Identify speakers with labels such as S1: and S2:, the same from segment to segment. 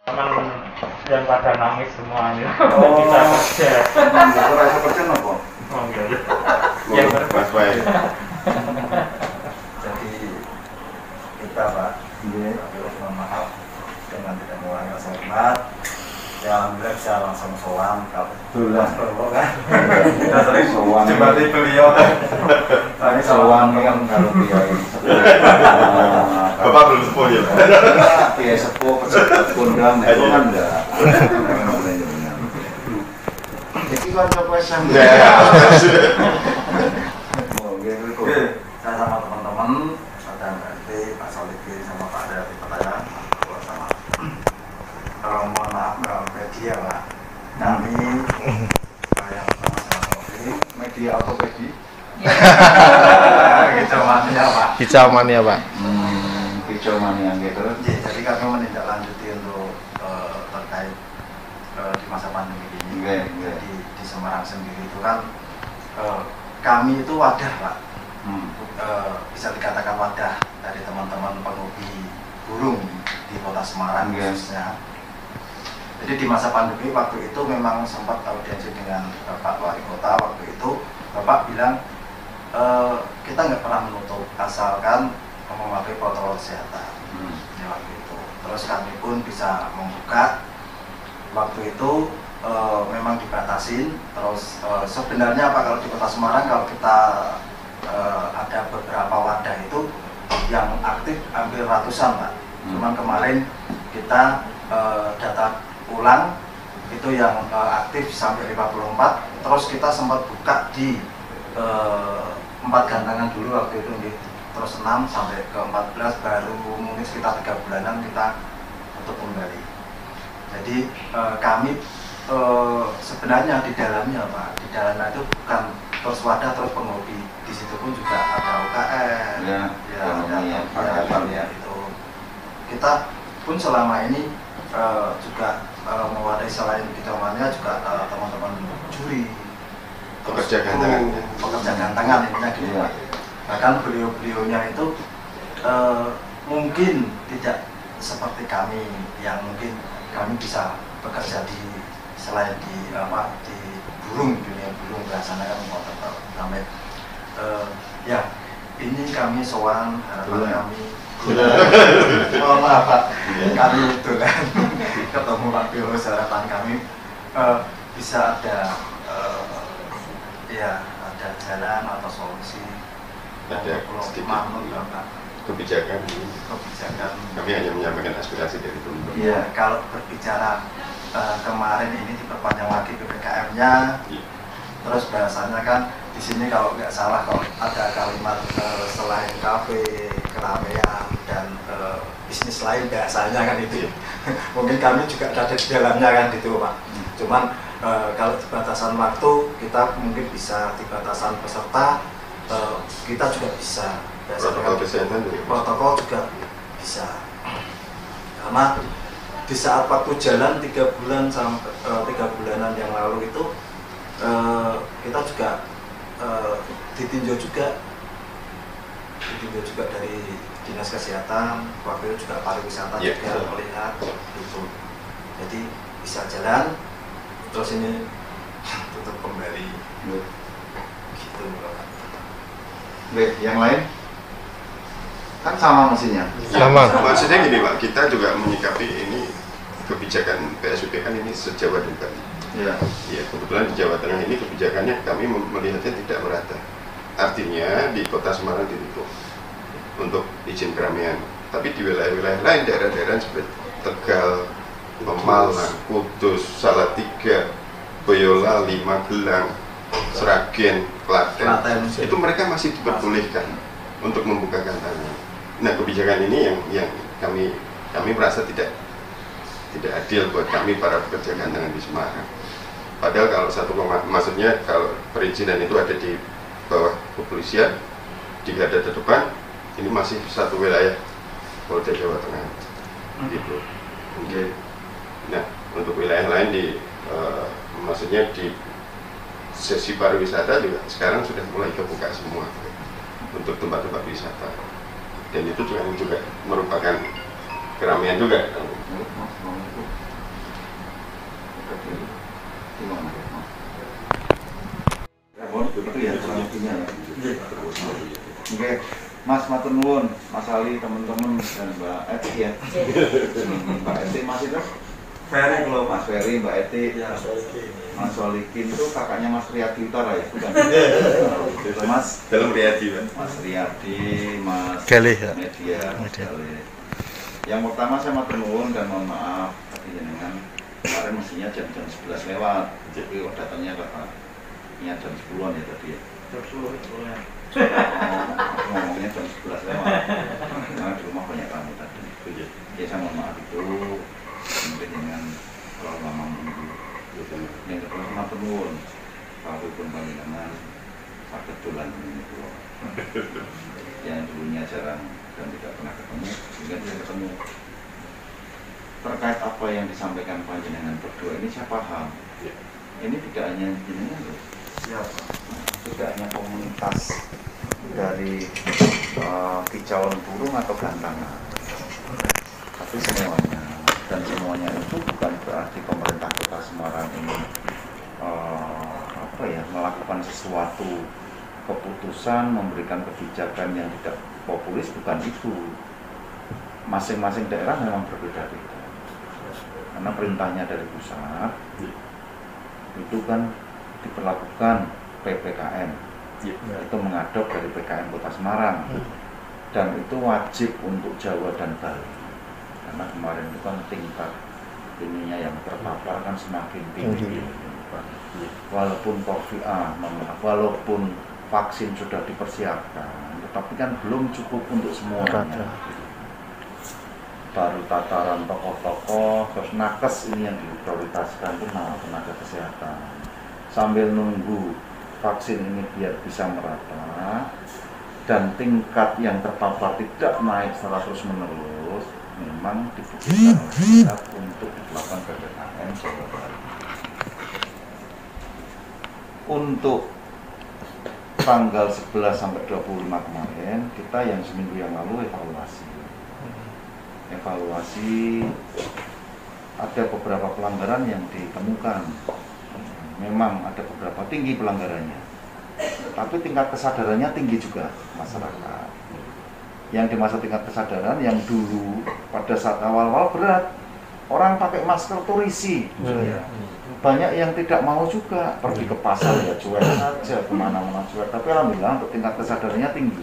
S1: Teman yang pada nangis semuanya.
S2: Oh.
S1: Kita kerja.
S2: Itu rasa kerja apa?
S1: Oh enggak.
S3: Yang baik.
S2: Jadi kita Pak, mohon maaf dengan tidak mengulangi rasa hormat. Ya alhamdulillah bisa langsung sowan kalau Mas Prabowo kan. Kita sering sowan. Jembati beliau kan. Kami sowan kan kalau kiai.
S3: Bapak belum sepuh ya?
S2: Kiai sepuh, pejabat kondang, itu kan enggak. Jadi kan coba sama. Oke, saya sama teman-teman, ada Mbak Eti, Pak Soliki, sama Pak Dari Petaya, sama mohon maaf media Pak. Kami yang sama-sama media ortopedi. Kicau mania Pak.
S4: Kicau mania Pak.
S2: Kicau mania gitu. Jadi kami menindaklanjuti untuk terkait di masa pandemi ini. Jadi di Semarang sendiri itu kan kami itu wadah Pak. Bisa dikatakan wadah dari teman-teman penghobi burung di kota Semarang khususnya. Jadi di masa pandemi waktu itu memang sempat audiensi dengan Pak Wali Kota. Waktu itu Bapak bilang kita nggak pernah menutup asalkan memakai protokol kesehatan. Ya, waktu itu. Terus kami pun bisa membuka. Waktu itu memang dibatasin. Terus sebenarnya Pak kalau di kota Semarang kalau kita ada beberapa wadah itu yang aktif hampir ratusan Pak. Cuman kemarin kita data ulang itu yang aktif sampai 54. Terus kita sempat buka di 4 gantangan dulu waktu itu nih. Terus 6 sampai ke 14 baru mungkin sekitar 3 bulanan kita tutup kembali. Jadi kami sebenarnya di dalamnya Pak, di dalamnya itu bukan terus wadah terus penghobi, di situ pun juga ada UKM, ada itu. Kita pun selama ini juga mewadai selain bidangnya juga teman-teman juri,
S3: Pekerja gantangan.
S2: pekerja gantangan intinya gitu Pak. Bahkan beliau-beliaunya itu mungkin tidak seperti kami yang mungkin kami bisa bekerja di selain di burung, dunia burung biasanya kan mau tetap sampai ya ini kami sowan harapan kami mohon maaf Pak kami itu kan ketemu Pak Bios harapan kami bisa ada ya ada jalan atau solusi
S3: Ada sedikit kebijakan. Kami hanya menyampaikan aspirasi dari teman-teman.
S2: Iya, kalau berbicara kemarin ini diperpanjang lagi PPKM-nya, terus bahasanya kan di sini kalau nggak salah kalau ada kalimat selain kafe, keramaian dan bisnis lain bahasanya kan itu. Mungkin kami juga ada di dalamnya kan gitu Pak. Cuman kalau di batasan waktu kita mungkin bisa di batasan peserta kita juga bisa.
S3: Protokol kesehatan juga.
S2: Protokol juga bisa. Karena di saat waktu jalan 3 bulan sampai 3 bulanan yang lalu itu kita juga ditinjau juga dari dinas kesehatan, waktu itu juga pariwisata juga melihat itu. Jadi bisa jalan, terus ini tutup kembali. Gitu.
S5: Baik, yang lain? Kan sama mesinnya.
S4: Sama.
S3: Maksudnya gini Pak, kita juga menyikapi ini kebijakan PSBB kan ini se-Jawa dan Bali.
S5: Iya.
S3: Ya, kebetulan di Jawa Tengah ini kebijakannya kami melihatnya tidak merata. Artinya di kota Semarang ditutup untuk izin keramaian. Tapi di wilayah-wilayah lain, daerah-daerah seperti Tegal, Pemalang, Kudus, Salatiga, Boyolali, Magelang, Sragen, Klaten, itu mereka masih diperbolehkan untuk membuka gantangan. Nah, kebijakan ini yang kami merasa tidak adil buat kami para pekerja gantangan di Semarang. Padahal kalau maksudnya kalau perizinan itu ada di bawah kepolisian di garda terdepan, ini masih satu wilayah Polda Jawa Tengah, gitu. Okay. Nah, untuk wilayah lain maksudnya di sesi pariwisata juga sekarang sudah mulai kebuka semua untuk tempat-tempat wisata, dan itu juga merupakan keramaian juga.
S5: Oke, Mas matur nuwun, Mas Ali, teman-teman dan Mbak Eti ya. Mbak Eti Mas itu?
S2: Ferry belum.
S5: Mas Ferry, Mbak Eti,
S2: Ya,
S5: Mas Solikin itu kakaknya Mas Riyadi Utara ya, bukan? Mas
S3: dalam Riyadi, Pak.
S5: Mas Riyadi, Mas
S4: Galih, ya.
S5: Media,
S4: Media.
S5: Galih. Yang pertama saya matur nuwun dan mohon maaf tadi jenengan kemarin mestinya jam 11 lewat, jadi datangnya katanya jam 10-an ya tadi ya.
S1: Jam 10 itu ya.
S5: Aku ngomongnya jam 11 lewat karena di rumah banyak tamu tadi. Ya saya mohon maaf itu mungkin dengan terlalu lama menunggu. Yang kedua sama penuhun walaupun panjenengan sakit tulang ini pulau yang dulunya jarang dan tidak pernah ketemu sehingga bisa ketemu. Terkait apa yang disampaikan panjenengan berdua ini saya paham. Ini tidak hanya jenengan loh.
S2: siapa?
S5: Tidak hanya komunitas dari kicauan burung atau gantangan, tapi semuanya, dan semuanya itu bukan berarti pemerintah Kota Semarang ini melakukan sesuatu keputusan, memberikan kebijakan yang tidak populis, bukan itu. Masing-masing daerah memang berbeda-beda karena perintahnya dari pusat itu kan diperlakukan PPKM, itu mengadop dari PKM Kota Semarang, dan itu wajib untuk Jawa dan Bali karena kemarin itu kan tingkat ininya yang terpapar kan semakin tinggi. Walaupun walaupun vaksin sudah dipersiapkan, tetapi kan belum cukup untuk semuanya. Baru tataran tokoh-tokoh, terus nakes ini yang diprioritaskan itu tenaga kesehatan. Sambil nunggu vaksin ini biar bisa merata dan tingkat yang terpapar tidak naik secara terus-menerus, memang dibutuhkan untuk dilakukan PPKM Jawa Bali. Untuk tanggal 11 sampai 25 kemarin, kita yang seminggu yang lalu evaluasi ada beberapa pelanggaran yang ditemukan. Memang ada beberapa tinggi pelanggarannya, tapi tingkat kesadarannya tinggi juga masyarakat. Yang di masa tingkat kesadaran yang dulu pada saat awal-awal berat, orang pakai masker tuh risih. Banyak yang tidak mau juga, pergi ke pasar ya cuek saja, kemana-mana cuek. Tapi alhamdulillah untuk tingkat kesadarannya tinggi.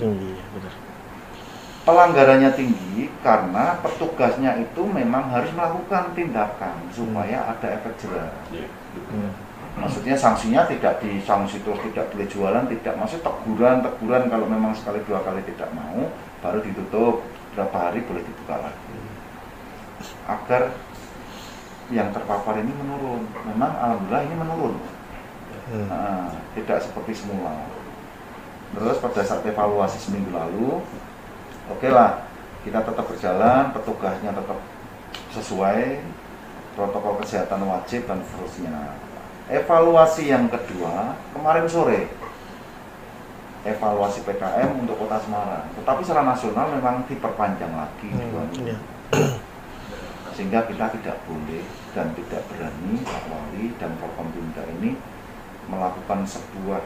S5: Pelanggarannya tinggi karena petugasnya itu memang harus melakukan tindakan supaya ada efek jerah. Maksudnya sanksinya tidak disanksi terus, tidak boleh jualan, tidak, maksudnya teguran kalau memang sekali dua kali tidak mau, baru ditutup, berapa hari boleh dibuka lagi. Agar yang terpapar ini menurun. Memang alhamdulillah ini menurun. Tidak seperti semula. Terus pada saat evaluasi seminggu lalu, oke lah, kita tetap berjalan, petugasnya tetap sesuai, protokol kesehatan wajib dan seterusnya. Evaluasi yang kedua, kemarin sore, evaluasi PKM untuk Kota Semarang. Tetapi secara nasional memang diperpanjang lagi 2 minggu. Sehingga kita tidak boleh dan tidak berani Pak Wali dan Forkompimda ini melakukan sebuah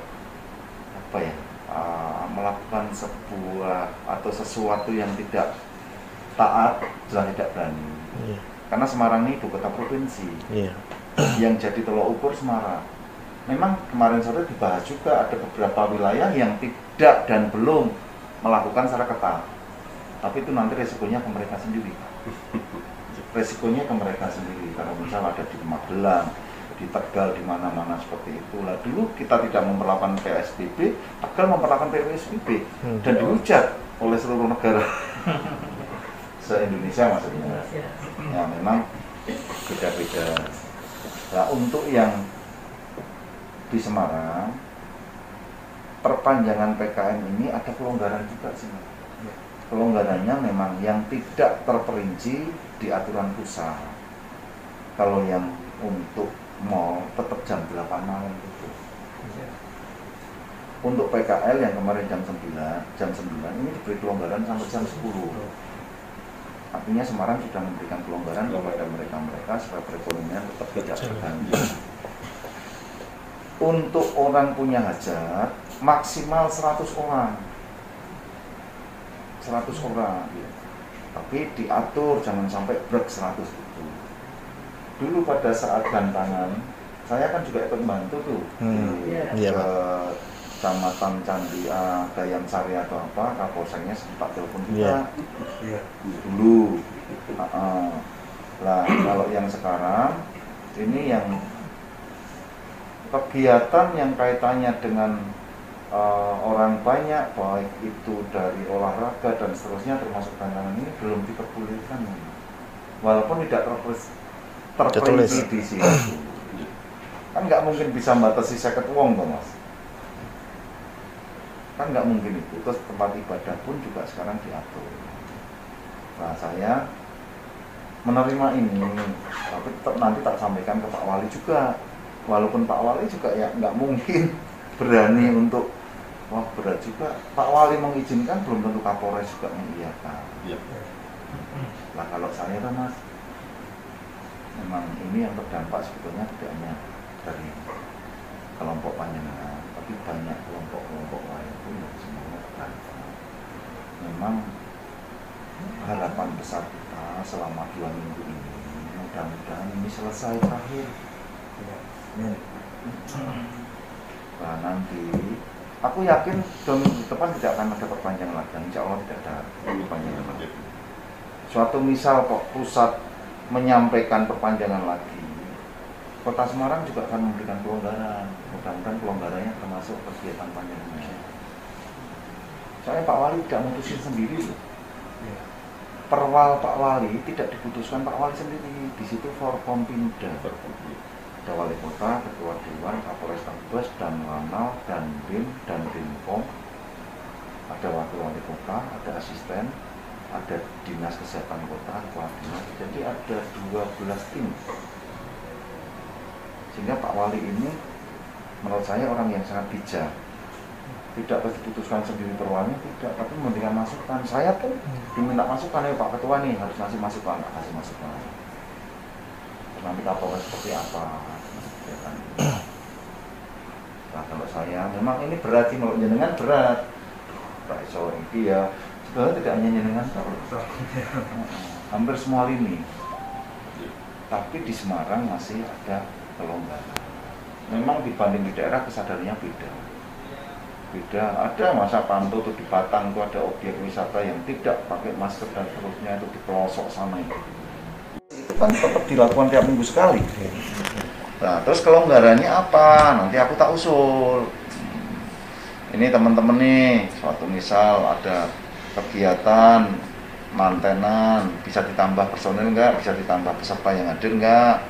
S5: melakukan sebuah atau sesuatu yang tidak taat, jelas tidak berani. Karena Semarang ini ibu kota provinsi, yang jadi tolok ukur Semarang. Memang kemarin sore dibahas juga ada beberapa wilayah yang tidak dan belum melakukan secara ketat, tapi itu nanti resikonya ke mereka sendiri. Resikonya ke mereka sendiri. Kalau misal ada di Magelang, di Tegal, di mana-mana seperti itu. Lah dulu kita tidak memperlakukan PSBB, Tegal memperlakukan PSBB dan dihujat oleh seluruh negara se-Indonesia maksudnya. Ya memang beda-beda. Nah untuk yang di Semarang, perpanjangan PKM ini ada pelonggaran juga sih. Pelonggarannya memang yang tidak terperinci di aturan pusat. Kalau yang untuk mall tetap jam 8 malam itu. Untuk PKL yang kemarin jam 9 ini diberi pelonggaran sampai jam 10. Artinya Semarang sudah memberikan pelonggaran kepada mereka-mereka supaya perekonomian tetap tidak terganggu. Untuk orang punya hajat maksimal 100 orang. 100 orang gitu. Tapi diatur jangan sampai brek 100 itu. Dulu pada saat gantangan saya kan juga ikut bantu tuh di Kecamatan Candi Gayam Sari atau apa, Kapolseknya sempat telepon kita dulu. Lah kalau yang sekarang ini yang kegiatan yang kaitannya dengan orang banyak, baik itu dari olahraga dan seterusnya termasuk gantangan ini belum diperbolehkan, walaupun tidak terperinci di sini. Kan nggak mungkin bisa batasi 50 wong toh mas, kan nggak mungkin itu. Terus tempat ibadah pun juga sekarang diatur. Nah saya menerima ini, tapi tetap nanti tak sampaikan ke Pak Wali juga, walaupun Pak Wali juga ya nggak mungkin berani untuk, wah berat juga, Pak Wali mengizinkan belum tentu Kapolres juga mengiyakan. Nah kalau saya kan mas, memang ini yang terdampak sebetulnya tidak hanya dari kelompok Panjenengan, tapi banyak kelompok-kelompok lain pun yang semuanya terdampak. Memang harapan besar kita selama 2 minggu ini, mudah-mudahan ini selesai terakhir. Nah nanti aku yakin 2 minggu depan tidak akan ada perpanjangan lagi, insya Allah tidak ada perpanjangan lagi. Suatu misal kok pusat menyampaikan perpanjangan lagi, Kota Semarang juga akan memberikan kelonggaran. Mudah-mudahan kelonggarannya termasuk kegiatan panjenengan. Soalnya Pak Wali tidak memutuskan sendiri loh. Perwal Pak Wali tidak diputuskan Pak Wali sendiri. Di situ Forkompimda. Ada Wali Kota, Ketua Dewan, Kapolres Tabes, dan Lanal, dan BIM, dan BIMPOM. Ada Wakil Wali Kota, ada asisten, ada Dinas Kesehatan Kota, Kepala Dinas. Jadi ada 12 tim. Sehingga Pak Wali ini menurut saya orang yang sangat bijak. Tidak diputuskan sendiri perwalnya, tidak, tapi memberikan masukan. Saya pun diminta masukan, ya Pak Ketua nih harus ngasih masukan, kasih masukan. Nanti Kapolres seperti apa? Nah kalau saya memang ini berat sih, kalau jenengan berat. Pak Iso ini ya sebenarnya tidak hanya jenengan, hampir semua lini. Tapi di Semarang masih ada kelonggaran. Memang dibanding di daerah kesadarannya beda. Ada masa pantau tuh di Batang tuh ada objek wisata yang tidak pakai masker dan seterusnya, itu di pelosok sana itu kan tetap dilakukan tiap minggu sekali. Nah terus kelonggarannya apa? Nanti aku tak usul. Ini teman-teman nih, suatu misal ada kegiatan mantenan, bisa ditambah personil enggak? Bisa ditambah peserta yang hadir enggak?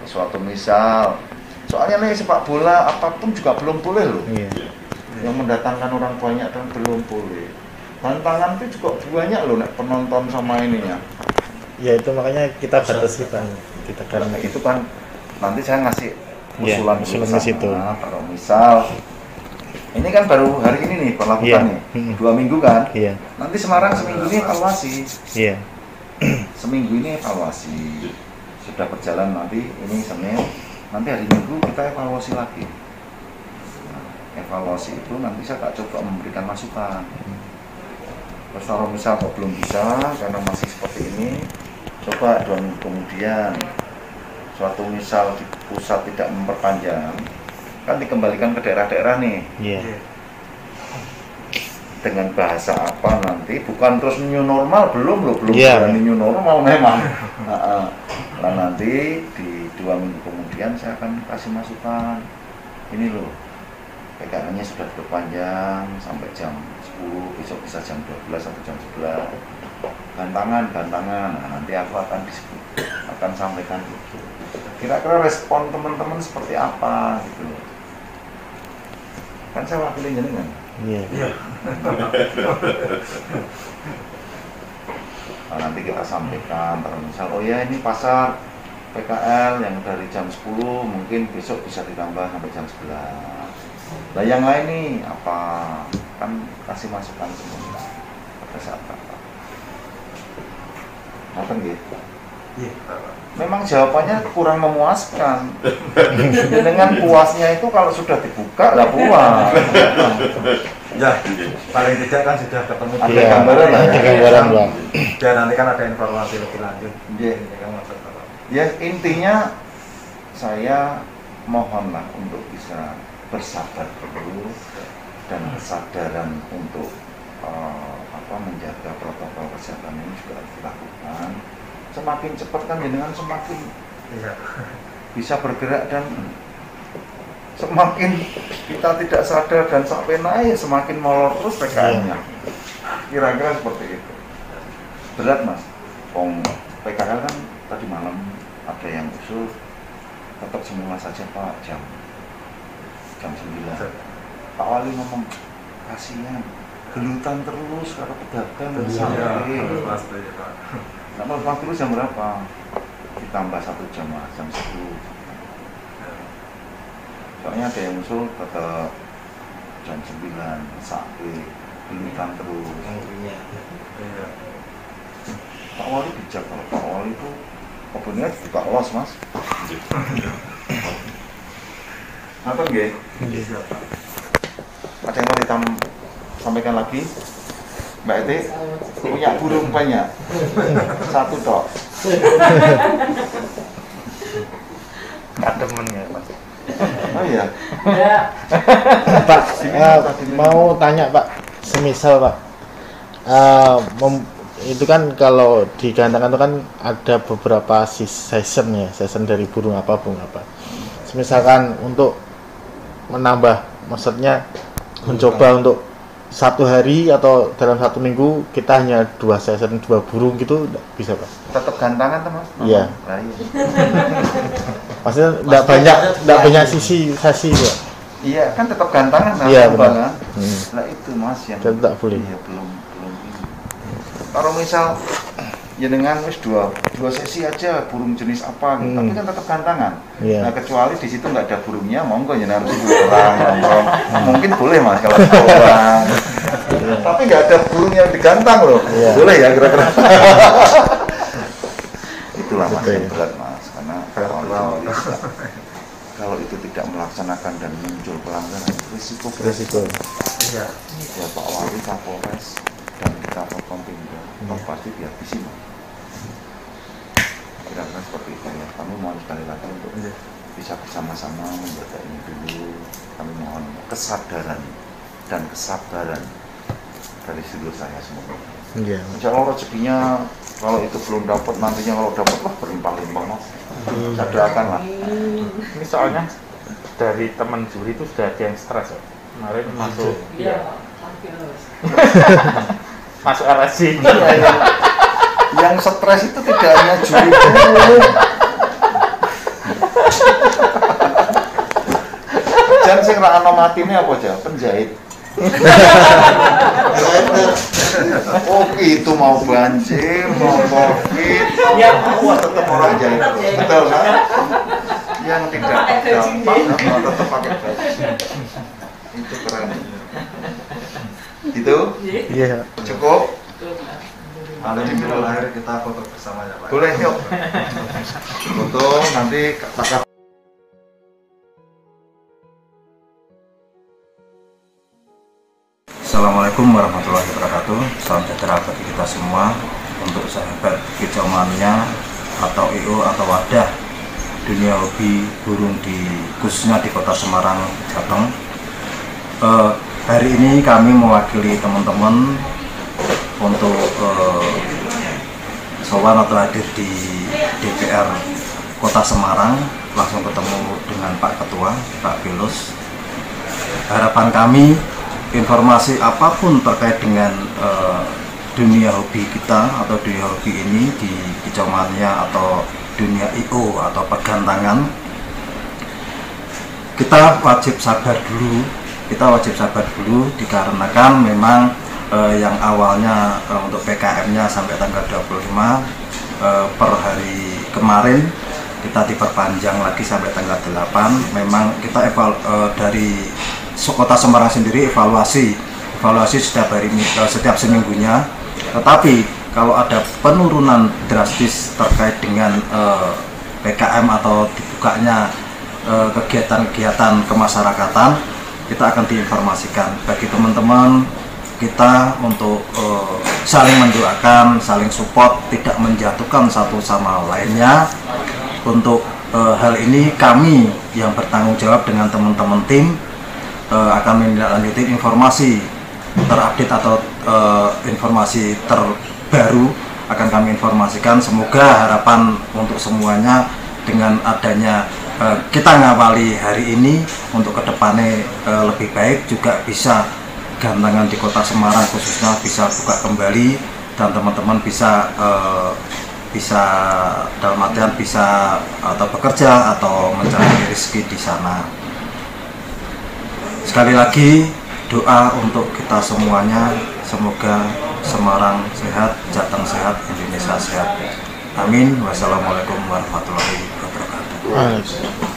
S5: Suatu misal, soalnya nih sepak bola apapun juga belum boleh loh. Yang mendatangkan orang banyak dan belum boleh. Tantangan itu juga banyak loh penonton sama ininya.
S4: Ya itu makanya kita batasi Pak. Kita
S5: karena itu kan nanti saya ngasih usulan
S4: ke situ.
S5: Kalau misal ini kan baru hari ini nih perlakukan nih, 2 minggu kan. Nanti Semarang seminggu ini evaluasi. Seminggu ini evaluasi. Sudah berjalan nanti ini Senin, nanti hari Minggu kita evaluasi lagi. Nah, evaluasi itu nanti saya tak coba memberikan masukan. Terus kalau misal kok belum bisa karena masih seperti ini, coba 2 minggu kemudian suatu misal di pusat tidak memperpanjang, kan dikembalikan ke daerah-daerah nih. Dengan bahasa apa nanti, bukan terus new normal, belum berani new normal memang. Nah nanti di 2 minggu kemudian saya akan kasih masukan, ini loh PKN-nya sudah berpanjang sampai jam 10, besok bisa jam 12 atau jam 11. Gantangan, nah nanti aku akan sampaikan itu. Kira-kira respon teman-teman seperti apa gitu loh. Kan saya wakilin jenengan. Nah, nanti kita sampaikan, misal oh ya ini pasar PKL yang dari jam 10 mungkin besok bisa ditambah sampai jam 11. Nah yang lain nih apa, kan kasih masukan semua pada saat apa. Apa gitu? Memang jawabannya kurang memuaskan. Dengan puasnya itu kalau sudah dibuka lah puas.
S2: Ya, paling tidak kan sudah ketemu
S5: Ada
S4: Iya,
S5: gambaran lah ya.
S4: ada gambaran, Bang.
S2: Dan nanti kan ada informasi lebih lanjut.
S5: Iya. Ya intinya saya mohonlah untuk bisa bersabar dulu dan kesadaran untuk menjaga protokol kesehatan ini juga harus dilakukan. Semakin cepat kan dengan semakin bisa bergerak dan semakin kita tidak sadar dan sampai naik semakin molor terus PKM-nya. Kira-kira seperti itu. Berat mas. PKL kan tadi malam ada yang usul tetap semula saja Pak jam 9. Pak Wali ngomong kasihan gelutan terus kalau pedagang sampai nama terus jam berapa ditambah 1 jam mas, jam 10. Soalnya ada yang usul tetap jam 9 sampai gelutan terus. Pak Wali bijak, kalau Pak Wali itu opennya buka los mas. Apa nggih? Ada yang mau sampaikan lagi? Mbak Eti punya burung banyak? 1 tok.
S1: Kademen ya Mas.
S5: Oh iya.
S4: Pak, mau tanya Pak, semisal Pak, itu kan kalau di gantangan itu kan ada beberapa season ya, season dari burung apa. Misalkan untuk menambah, maksudnya mencoba untuk 1 hari atau dalam 1 minggu kita hanya 2 season 2 burung gitu, bisa Pak?
S5: Tetap gantangan teman?
S4: Iya.
S5: Nah, iya.
S4: Maksudnya tidak banyak sesi Pak?
S5: Iya kan tetap gantangan kan?
S4: Iya benar.
S5: Kan? Nah itu mas yang
S4: tidak boleh.
S5: Iya belum ini. Kalau misal ya dengan wis dua sesi aja burung jenis apa gitu. Tapi kan tetap gantangan.
S4: Iya.
S5: Nah kecuali di situ nggak ada burungnya, monggo ya harus 2 orang nongkrong. Mungkin boleh mas kalau 2 orang. Tapi nggak ada burung yang digantang loh.
S4: Iya.
S5: Boleh ya kira-kira. Itulah mas yang berat mas, karena kalau itu tidak melaksanakan dan muncul pelanggaran risiko.
S2: Iya.
S5: Ya Pak Wali, Kapolres dan Kapolkom Pimda pasti dihabisi mas. Kira-kira seperti itu ya. Kami mohon sekali lagi untuk bisa bersama-sama menjaga ini dulu. Kami mohon kesadaran dan kesabaran dari sedulur saya semua.
S4: Iya.
S5: Insya Allah rezekinya kalau itu belum dapat, nantinya kalau dapat wah berlimpah-limpah mas. Saya doakan lah.
S1: Ini soalnya dari teman juri itu sudah ada yang stres ya. Kemarin masuk masuk RSI.
S5: Yang stres itu tidak hanya juri dulu. Jangan sing ra ana matine apa aja, penjahit. Oh itu mau banjir, mau covid, mau tetap orang jahit. Betul kan? Yang tidak gampang tetap pakai baju. Itu keren. Itu?
S4: Iya.
S5: Cukup?
S2: Nanti di video akhir kita foto bersama ya Pak.
S5: Boleh yuk. Foto nanti pakai.
S2: Assalamualaikum warahmatullahi wabarakatuh. Salam sejahtera bagi kita semua. Untuk sahabat kicau mania atau IO atau wadah dunia hobi burung khususnya di Kota Semarang, Jateng. Hari ini kami mewakili teman-teman untuk sowan atau hadir di DPR Kota Semarang, langsung ketemu dengan Pak Ketua, Pak Belos. Harapan kami informasi apapun terkait dengan dunia hobi kita atau dunia hobi ini di kicau mania atau dunia IO atau pergantangan, kita wajib sabar dulu dikarenakan memang yang awalnya untuk PKM-nya sampai tanggal 25 per hari kemarin kita diperpanjang lagi sampai tanggal 8. Memang kita dari Kota Semarang sendiri evaluasi setiap seminggunya, tetapi kalau ada penurunan drastis terkait dengan PKM atau dibukanya kegiatan-kegiatan kemasyarakatan, kita akan diinformasikan. Bagi teman-teman kita untuk saling mendoakan, saling support, tidak menjatuhkan satu sama lainnya. Untuk hal ini kami yang bertanggung jawab dengan teman-teman tim akan menindaklanjuti informasi terupdate atau informasi terbaru akan kami informasikan. Semoga harapan untuk semuanya dengan adanya kita ngawali hari ini untuk kedepannya lebih baik, juga bisa gantangan di Kota Semarang khususnya bisa buka kembali dan teman-teman bisa dalam artian bisa atau bekerja atau mencari rezeki di sana. Sekali lagi doa untuk kita semuanya, semoga Semarang sehat, Jateng sehat, Indonesia sehat. Amin. Wassalamualaikum warahmatullahi wabarakatuh.